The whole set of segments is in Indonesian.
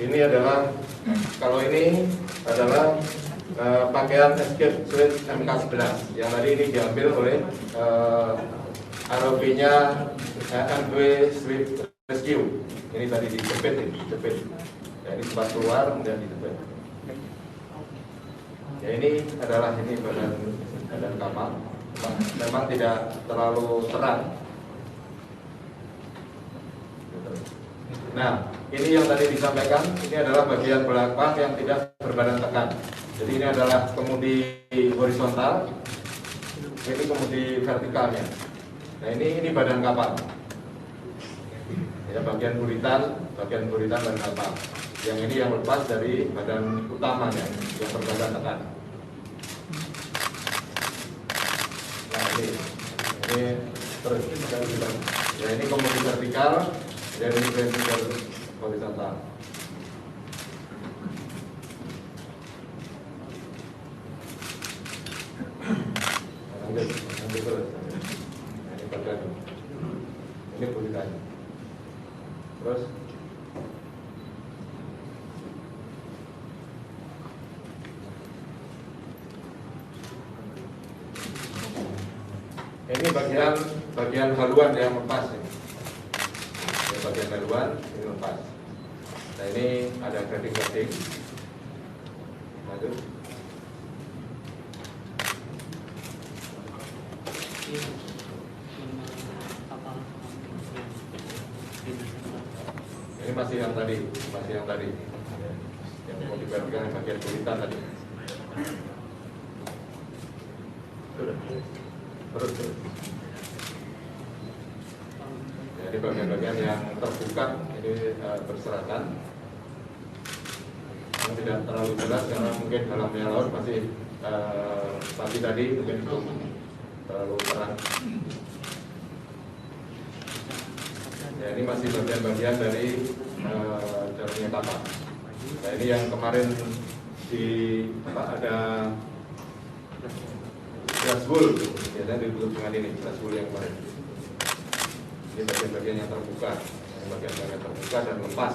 Ini adalah, kalau ini adalah pakaian escape suite MK11 yang tadi ini diambil oleh ROV-nya MW Swift Rescue. Ini tadi dijepit, ya, ini sempat keluar kemudian dijepit. Ya, ini adalah badan kapal. Memang tidak terlalu terang. Nah, ini yang tadi disampaikan, ini adalah bagian belakang yang tidak berbadan tekan. Jadi ini adalah kemudi horizontal, ini kemudi vertikalnya. Nah, ini badan kapal. Ya, bagian buritan badan kapal. Yang ini yang lepas dari badan utamanya, yang berbadan tekan. Nah, ini terus ya, ini kemudi vertikal. Dan ini vertikal horizontal. Lanjut terus. Ini bagian. Ini buritan. Terus ini bagian haluan yang lepas. Bagian haluan ini lepas. Nah, ini ada grating. Lanjut. Ini masih yang tadi, yang mau diperhatikan bagian buritan tadi. Terus. Jadi bagian-bagian yang terbuka ini berserakan, yang tidak terlalu jelas karena mungkin dalamnya laut masih pagi tadi mungkin belum terlalu terang. Ya, ini masih bagian-bagian dari dalamnya kapal. Nah, ini yang kemarin ada dashboard, biasanya ditutup dengan ini dashboard yang kemarin. Ini bagian-bagian yang terbuka, dan lepas.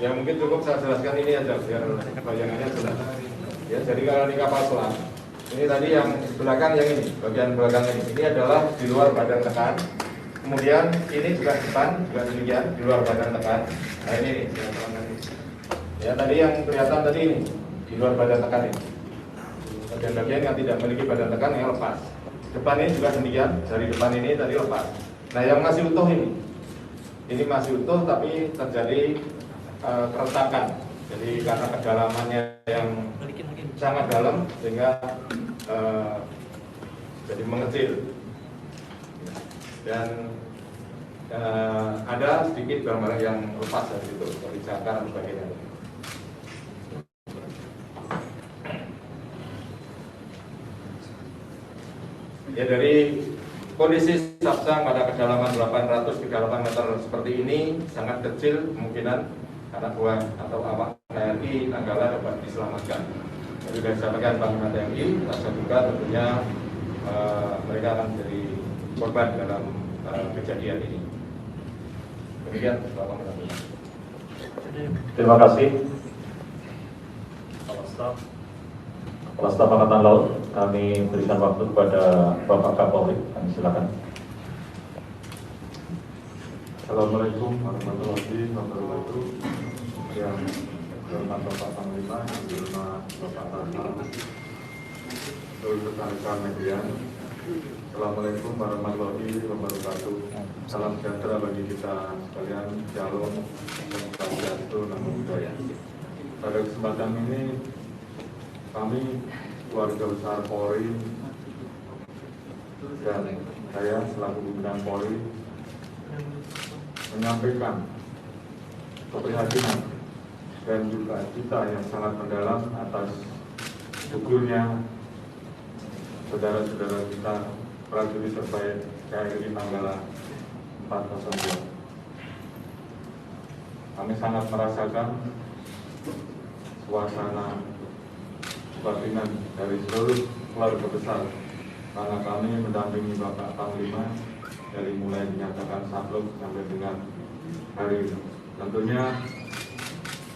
Ya mungkin cukup saya jelaskan ini aja biar bayangannya jelas. Ya, jadi kalau di kapal selam, ini tadi yang belakang yang ini, bagian belakang ini adalah di luar badan tekan. Kemudian ini juga depan, juga demikian di luar badan tekan. Nah, ini ya tadi yang kelihatan tadi ini di luar badan tekan ini. Bagian-bagian yang tidak memiliki badan tekan yang lepas. Depan ini juga demikian, dari depan ini tadi lepas. Nah, yang masih utuh ini masih utuh tapi terjadi keretakan. Jadi karena kedalamannya yang sangat dalam sehingga jadi mengecil. Dan ada sedikit barang-barang yang lepas dari situ, dari jangkar dan sebagainya. Ya, dari kondisi Sapsang pada kedalaman 800 hingga 8 meter seperti ini sangat kecil kemungkinan anak buah atau awak TNI Nanggala dapat diselamatkan. Jadi sudah disampaikan Panglima TNI, rasa juga tentunya mereka akan menjadi korban dalam kejadian ini. Demikian, Bapak Menteri. Terima kasih. Kepala Staf Angkatan Laut, kami berikan waktu kepada Bapak Kapolri. Kami silakan. Assalamualaikum warahmatullahi wabarakatuh. Yang berhormat Bapak Panglima, yang berhormat Bapak Kasal, seluruh rekan-rekan media. Assalamualaikum warahmatullahi wabarakatuh. Salam sejahtera bagi kita sekalian. Shalom, Swastiastu, Namo Buddhaya. Pada kesempatan ini kami keluarga besar Polri dan saya selaku pimpinan Polri menyampaikan keprihatinan dan juga cita yang sangat mendalam atas gugurnya saudara-saudara kita prajurit terbaik KRI Nanggala 402. Kami sangat merasakan suasana kebatinan dari seluruh keluarga besar, karena kami mendampingi Bapak Panglima dari mulai dinyatakan sakluk sampai dengan hari ini. Tentunya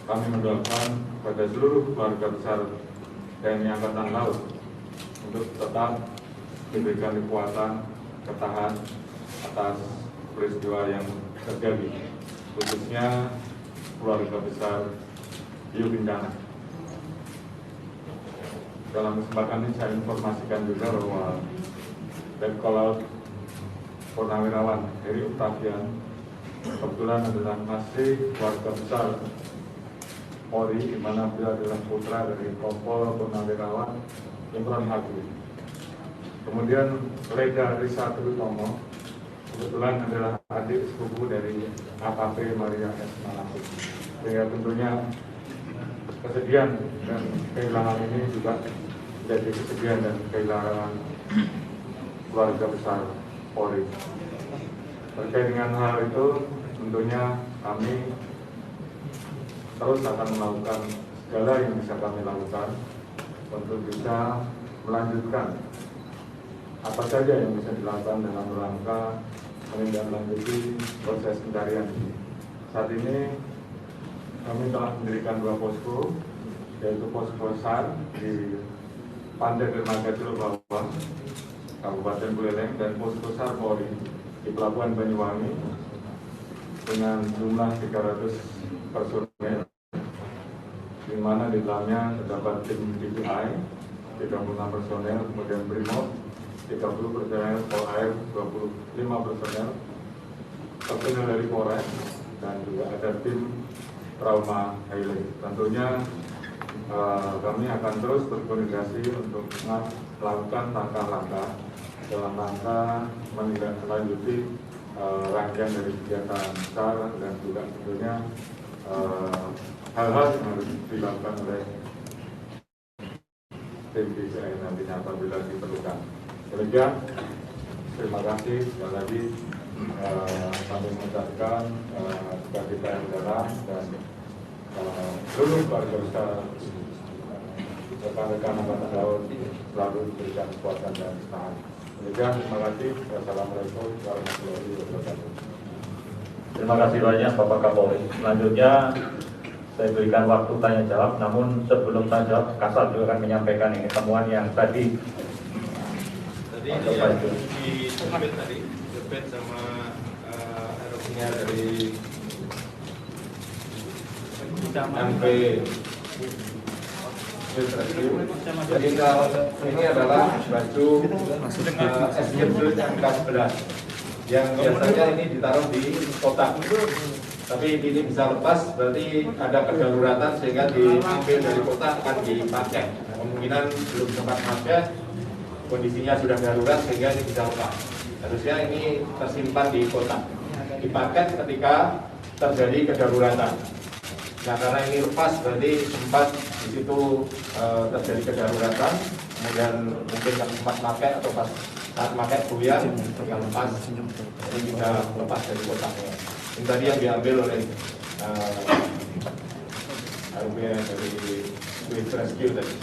kami mendoakan kepada seluruh keluarga besar TNI Angkatan Laut untuk tetap diberikan kekuatan, ketahan atas peristiwa yang terjadi, khususnya keluarga besar Hiu Kencana. Dalam kesempatan ini saya informasikan juga bahwa Letkol Laut Purnawirawan Heri Octavian kebetulan adalah masih keluarga besar Polri, di mana beliau adalah putra dari Kompol Purnawirawan Imron Haque. Kemudian Leda Risa Triutomo kebetulan adalah adik sepupu dari AKP Maria S. Malaku. Sehingga tentunya kesedihan dan kehilangan ini juga menjadi kesedihan dan kehilangan keluarga besar Polri. Terkait dengan hal itu, tentunya kami terus akan melakukan segala yang bisa kami lakukan untuk bisa melanjutkan apa saja yang bisa dilakukan dalam rangka menindaklanjuti proses pencarian. Saat ini kami telah mendirikan 2 posko, yaitu posko SAR di Pantai Dermaga Cilebawang, Kabupaten Buleleng, dan posko SAR Polri di Pelabuhan Banyuwangi dengan jumlah 300 personel, di mana di dalamnya terdapat tim DPI 36 personel, kemudian Brimob 30 personel, Polair 25 personel dari Polres, dan juga ada tim trauma healing. Tentunya kami akan terus berkoordinasi untuk melakukan langkah-langkah dalam rangka menindaklanjuti rangkaian dari kegiatan SAR, dan juga tentunya hal-hal yang harus dilakukan oleh tim DPI nantinya apabila diperlukan. Demikian, terima kasih sekali lagi. Kami mengucapkan kepada kita yang dalam dan seluruh keluarga besar rekan-rekan Angkatan Laut selalu diberikan kekuatan dan ketahanan. Demikian, terima kasih. Wassalamualaikum warahmatullahi wabarakatuh. Terima kasih banyak Bapak Kapolri. Selanjutnya saya berikan waktu tanya jawab, namun sebelum tanya jawab, Kasat juga akan menyampaikan ini temuan yang tadi di Sepet tadi, Sepet sama erupsinya dari MP. Jadi kalau ini adalah baju SG MK11 yang biasanya ini ditaruh di kotak, tapi ini bisa lepas, berarti ada kedaruratan sehingga diambil dari kotak akan dipakai. Kemungkinan belum sempat pakai, kondisinya sudah darurat sehingga ini bisa lepas. Harusnya ini tersimpan di kotak, dipakai ketika terjadi kedaruratan. Nah, karena ini lepas berarti sempat di situ terjadi kedaruratan, kemudian mungkin kalau sempat pakai atau pas saat pakai buyar yang lepas, jadi bisa lepas dari kotaknya. Ini tadi yang diambil oleh dari Swiss Rescue tadi.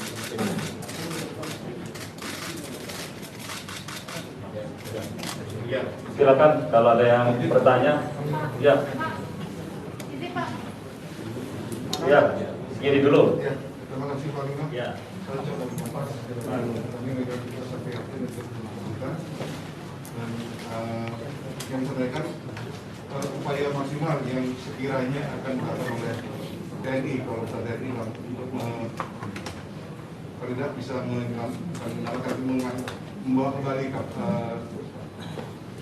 Ya. Silakan kalau ada yang bertanya. Ya. Ya, segini dulu. Ya, terima kasih Pak Lima. Ya. Saya coba mengupas kami menjadi kita prihatin untuk melakukan dan yang disampaikan upaya maksimal yang sekiranya akan dilakukan oleh TNI, kalau misalnya TNI untuk tidak bisa membawa kembali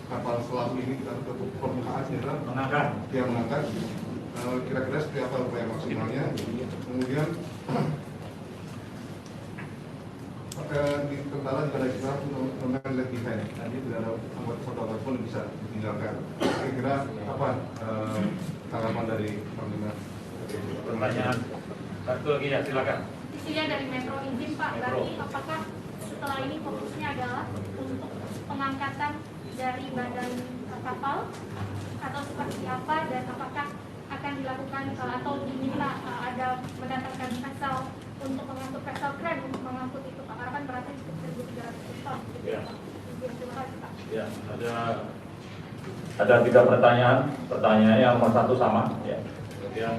kapal selam ini kita ke permukaan, Mengangkat. yang mengangkat. Kira-kira seperti apa upaya maksimalnya. Kemudian di tentara juga ada istilah non-led defense. Tadi tidak ada anggota pun bisa ditinggalkan. Kira-kira apa tanggapan dari Panglima? Pertanyaan satu lagi ya, silakan. Isinya dari Metro izin Pak, berarti apakah setelah ini fokusnya adalah untuk pengangkatan dari badan kapal atau seperti apa, dan apakah akan dilakukan atau diminta ada mendatangkan vessel untuk mengangkut vessel kren untuk mengangkut itu Pak, karena kan beratnya cukup 1.300 ton gitu Ya. Pak. Terima kasih Pak. Ya, ada 3 pertanyaan. Pertanyaannya yang nomor 1 sama. Ya. Kemudian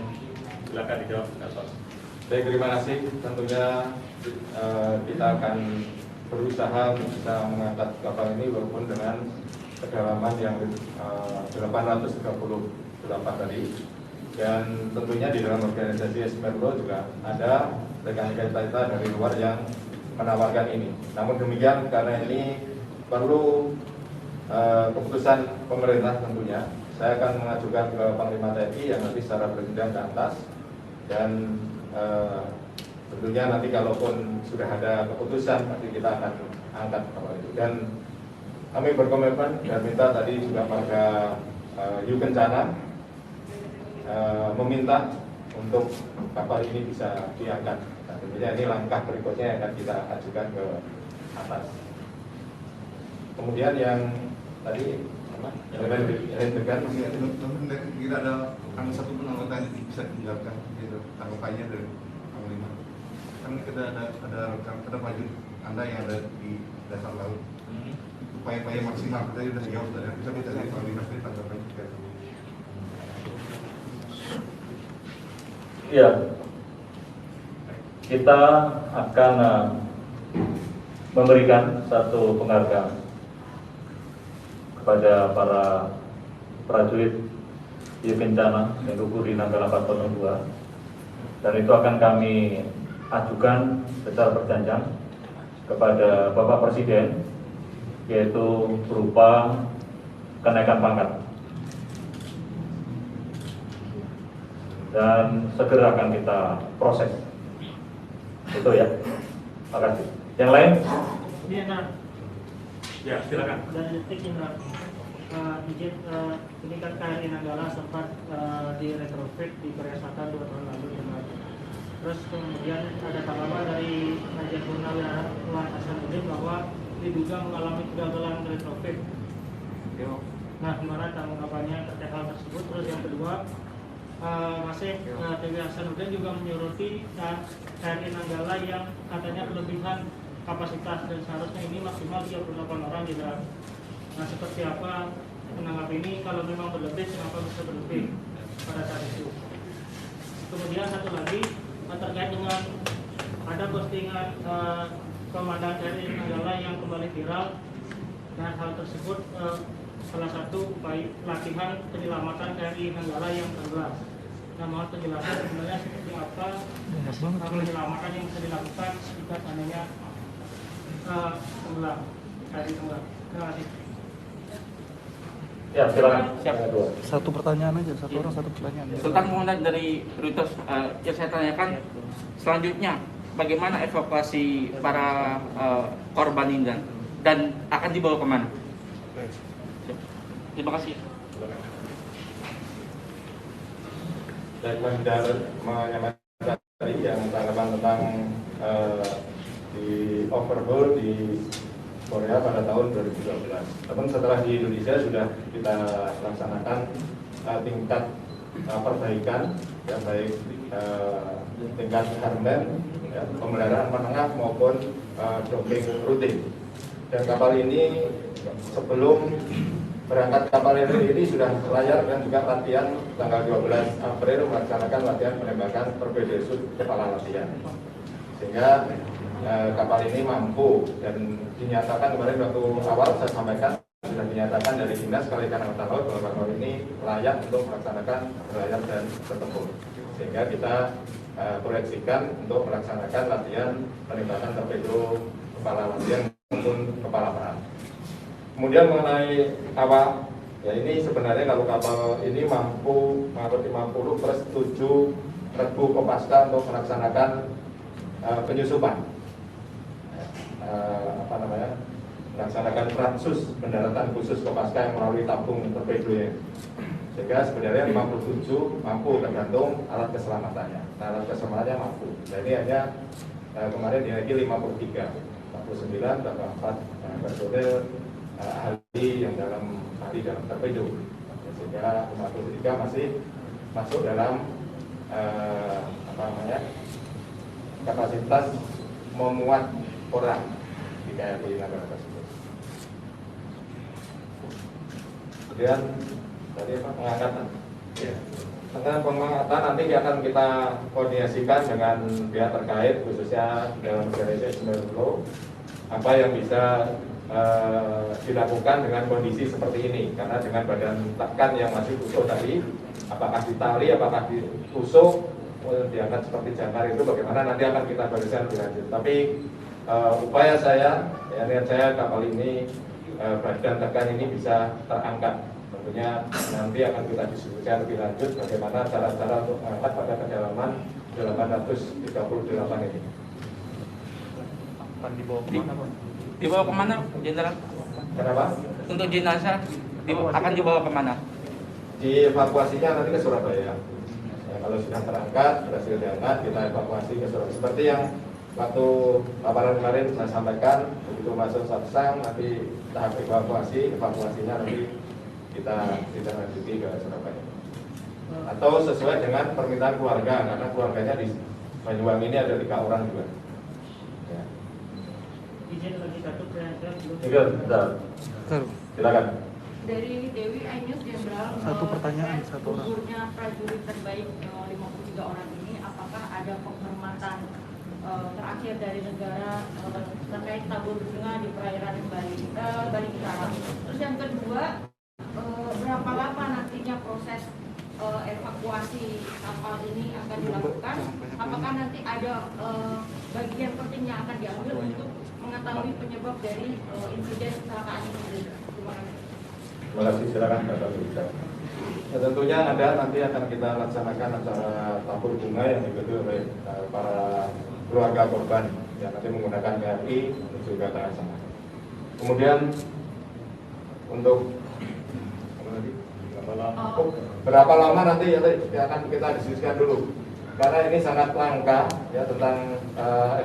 silakan dijawab. Baik, terima kasih. Tentunya kita akan berusaha untuk bisa mengangkat kapal ini walaupun dengan kedalaman yang 838 tadi. Dan tentunya di dalam organisasi Esmerlo juga ada rekan-rekan kita dari luar yang menawarkan ini. Namun demikian, karena ini perlu keputusan pemerintah tentunya, saya akan mengajukan ke Panglima TNI yang nanti secara berjenjang ke atas, dan tentunya nanti kalaupun sudah ada keputusan nanti kita akan angkat kapal itu. Dan kami berkomitmen dan minta tadi juga pada Yu Kencana meminta untuk kapal ini bisa diangkat. Nah, tentunya ini langkah berikutnya yang akan kita ajukan ke atas. Kemudian yang tadi tidak ada satu pun anggota yang bisa dijelaskan gitu tanggapannya dari Panglima. Kan kita ada wajib Anda yang ada di dasar laut. Upaya-upaya maksimal kita sudah jauh dari bisa kita dari Panglima sendiri tanggapannya. Ya, kita akan memberikan satu penghargaan kepada para prajurit Yu Kencana yang gugur di Nanggala 402, dan itu akan kami ajukan secara berjenjang kepada Bapak Presiden, yaitu berupa kenaikan pangkat. Dan segera akan kita proses. Itu ya. Terima kasih. Yang lain? Iya, Ya, silakan. dari detik Indra, izin ini kan KRI Nanggala sempat di retrofit di Korea Selatan 2 tahun lalu Indra. Terus kemudian ada tanggapan dari Majen Purnawirawan Hasanuddin bahwa diduga mengalami kegagalan retrofit. Nah, gimana tanggapannya terkait hal tersebut? Terus yang kedua, masih TW Hasanuddin juga menyoroti KRI Nanggala yang katanya kelebihan kapasitas dan seharusnya ini maksimal 38 orang di dalam. Nah, seperti apa menanggapi ini? Kalau memang berlebih, kenapa bisa berlebih pada saat itu? Kemudian satu lagi terkait dengan ada postingan komandan KRI Nanggala yang kembali viral, dan hal tersebut salah satu upaya latihan penyelamatan KRI Nanggala yang tenggelam. Nah, mohon penjelasan sebenarnya seperti apa penyelamatan yang bisa dilakukan jika seandainya tenggelam, KRI tenggelam. Terima kasih. Ya, silakan. Siap. Satu pertanyaan aja, satu orang satu pertanyaan. Sultan Muhammad dari Reuters, yang saya tanyakan selanjutnya, bagaimana evakuasi para korban ini dan akan dibawa kemana? Terima kasih. Dan menyampaikan tadi yang tanggapan tentang di overhaul di Korea pada tahun 2012. Namun setelah di Indonesia sudah kita laksanakan tingkat perbaikan, ya, baik tingkat hardware, ya, pemeliharaan menengah maupun docking rutin. Dan kapal ini sebelum berangkat kapal ini sudah layar dan juga latihan tanggal 12 April melaksanakan latihan penembakan torpedo shoot kepala latihan. Sehingga kapal ini mampu, dan dinyatakan kemarin waktu awal saya sampaikan sudah dinyatakan dari Dinas Kelautan Angkatan Laut bahwa kapal ini layak untuk melaksanakan berlayar dan bertempur. Sehingga kita proyeksikan untuk melaksanakan latihan penembakan torpedo kepala latihan maupun kepala perang. Kemudian mengenai awak, ya ini sebenarnya kalau kapal ini mampu mengangkut 50 plus 7 regu kopaska untuk melaksanakan penyusupan, melaksanakan transus pendaratan khusus kopaska yang melalui tabung torpedonya. Sehingga sebenarnya 57 mampu tergantung alat keselamatannya. Nah, alat keselamatannya mampu. Jadi hanya kemarin dinaiki 53, 49, 44 personel ahli yang dalam torpedo, sehingga 53 masih masuk dalam kapasitas memuat orang di KRI Nanggala tersebut. Kemudian tadi apa, pengangkatan. Ya. Tentang pengangkatan nanti akan kita koordinasikan dengan pihak terkait, khususnya dalam organisasi 90 apa yang bisa dilakukan dengan kondisi seperti ini. Karena dengan badan tekan yang masih utuh tadi, apakah ditali, apakah ditusuk, diangkat seperti jangkar, itu bagaimana nanti akan kita barisan lebih lanjut. Tapi upaya saya, ya, niat saya kapal ini, badan tekan ini bisa terangkat. Tentunya nanti akan kita diskusikan lebih lanjut bagaimana cara-cara untuk mengangkat pada kedalaman 838 ini. Dibawa kemana, Jenderal? Kenapa? Untuk jenazah akan dibawa kemana? Dievakuasinya nanti ke Surabaya. Ya, kalau sudah terangkat, berhasil diangkat, kita evakuasi ke Surabaya. Seperti yang waktu paparan kemarin saya sampaikan, begitu masuk Sapsang, nanti tahap evakuasinya nanti kita lanjuti ke Surabaya. Atau sesuai dengan permintaan keluarga, karena keluarganya di Banyuwangi ini ada 3 orang juga. Ya. Izin lagi satu pertanyaan belum. Silakan. Dari Dewi Ainus Jenderal, Satu pertanyaan, satu orang. gugurnya prajurit terbaik 53 orang ini, apakah ada penghormatan terakhir dari negara terkait tabur bunga di perairan Bali Utara? Terus yang kedua, berapa lama nantinya proses evakuasi kapal ini akan dilakukan? Apakah nanti ada bagian penting yang akan diambil untuk mengetahui penyebab dari insiden kecelakaan ini? Terima kasih. Terima kasih, silakan Bapak Bicara. Ya, tentunya ada, nanti akan kita laksanakan acara tabur bunga yang diikuti oleh para keluarga korban yang nanti menggunakan KRI menuju ke sana. Kemudian untuk berapa lama nanti ya akan kita diskusikan dulu, karena ini sangat langka ya tentang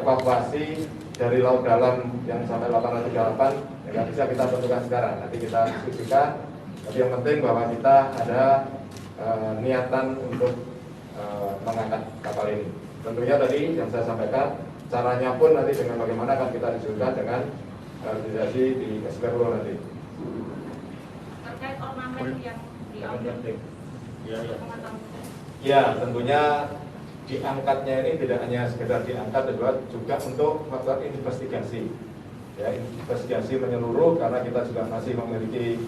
evakuasi dari laut dalam yang sampai 838 yang bisa kita tentukan sekarang. Nanti kita diskusikan. Tapi yang penting bahwa kita ada niatan untuk mengangkat kapal ini. Tentunya tadi yang saya sampaikan, caranya pun nanti dengan bagaimana akan kita diskusikan dengan organisasi di SPRO nanti. Terkait ornamen yang diambil. Ya, tentunya diangkatnya ini tidak hanya sekedar diangkat, juga untuk melakukan investigasi. Ya, investigasi menyeluruh karena kita juga masih memiliki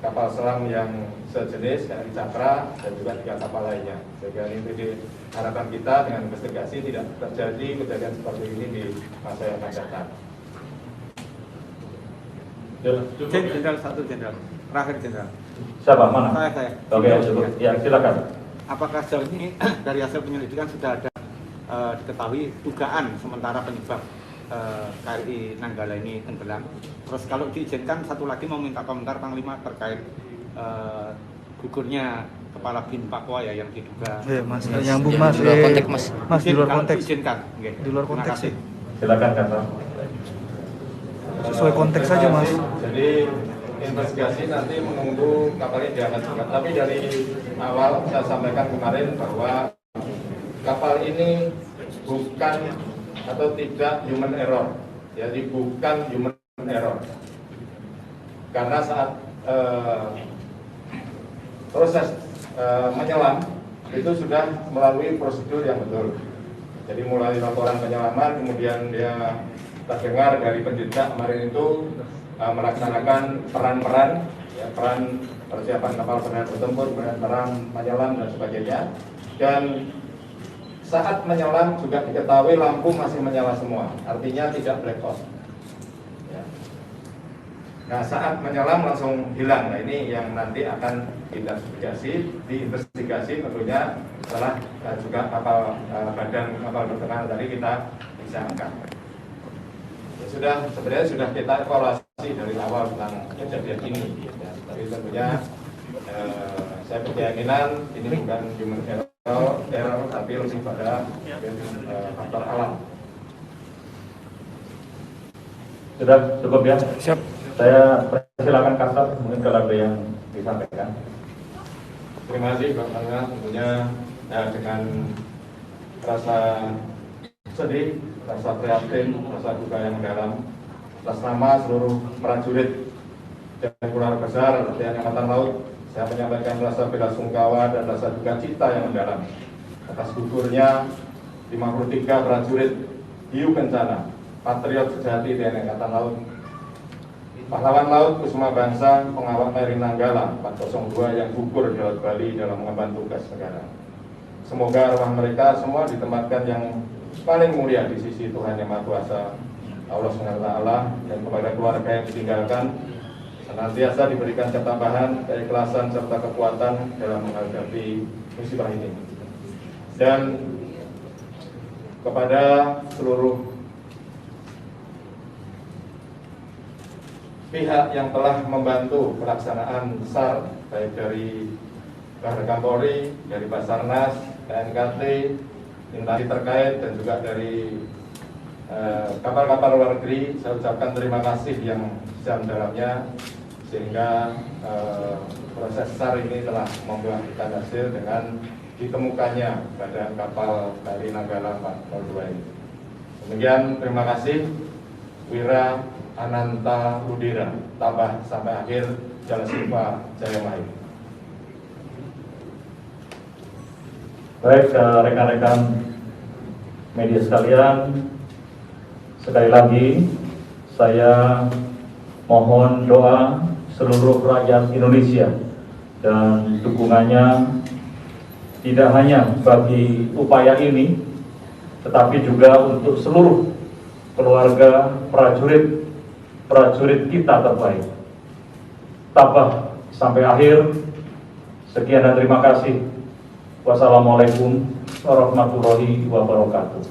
kapal selam yang sejenis KRI Cakra dan juga 3 kapal lainnya. Sehingga ini diharapkan kita dengan investigasi tidak terjadi kejadian seperti ini di masa yang akan datang. Jenderal satu jenderal, terakhir jenderal. Siapa? Mana? Saya. Oke, ya silakan. Apakah sejauh ini dari hasil penyelidikan sudah ada diketahui dugaan sementara penyebab KRI Nanggala ini tenggelam? Terus kalau diizinkan satu lagi mau minta komentar Panglima terkait gugurnya Kepala Bin Papua ya yang diduga. Mas, nyambung Mas. Di luar konteks Mas. Mas di luar konteks. Diizinkan. Okay. Di luar konteks sih. Silakan Kata. Sesuai konteks saja Mas. Jadi investigasi nanti menunggu kapalnya diangkat juga. Tapi dari awal saya sampaikan kemarin bahwa kapal ini bukan atau tidak human error, jadi bukan human error. Karena saat proses menyelam itu sudah melalui prosedur yang betul. Jadi mulai laporan penyelaman, kemudian dia terdengar dari penjejak kemarin itu melaksanakan peran-peran, ya, peran persiapan kapal selam bertempur, peran menyelam dan sebagainya. Dan saat menyelam juga diketahui lampu masih menyala semua, artinya tidak black out. Ya. Nah, saat menyelam langsung hilang. Nah, ini yang nanti akan diinvestigasi tentunya setelah juga kapal badan kapal bertekanan tadi kita bisa angkat. Sebenarnya sudah kita evaluasi dari awal tentang kejadian ini. Ya. Tapi tentunya saya berkeyakinan ini bukan human error tapi lebih pada faktor alam. Sudah cukup ya? Siap. Saya persilakan Kasat, mungkin kalau ada yang disampaikan. Terima kasih Pak Panglima, tentunya dengan rasa sedih, rasa prihatin, rasa duka yang mendalam atas nama seluruh prajurit dan keluarga besar TNI Angkatan Laut, saya menyampaikan rasa bela sungkawa dan rasa duka cita yang mendalam atas gugurnya 53 prajurit hiu kencana, patriot sejati TNI Angkatan Laut, pahlawan laut Kusuma Bangsa, pengawal Kri Nanggala 402 yang gugur di Laut Bali dalam mengemban tugas negara. Semoga arwah mereka semua ditempatkan yang paling mulia di sisi Tuhan Yang Maha Kuasa, Allah SWT, dan kepada keluarga yang ditinggalkan senantiasa diberikan ketabahan, keikhlasan, serta kekuatan dalam menghadapi musibah ini. Dan kepada seluruh pihak yang telah membantu pelaksanaan SAR, baik dari Rekan Polri, dari Basarnas, KNKT, instansi terkait, dan juga dari kapal-kapal luar negeri, saya ucapkan terima kasih yang sedalam-dalamnya, sehingga proses SAR ini telah membuahkan hasil dengan ditemukannya badan kapal Kri Nanggala 402 ini. Demikian, terima kasih. Wira Ananta Rudira, tambah sampai akhir, Jala Silva Jaya Mahir. Baik, rekan-rekan media sekalian, sekali lagi saya mohon doa seluruh rakyat Indonesia dan dukungannya tidak hanya bagi upaya ini, tetapi juga untuk seluruh keluarga prajurit kita terbaik. Tabah sampai akhir. Sekian dan terima kasih. Wassalamualaikum warahmatullahi wabarakatuh.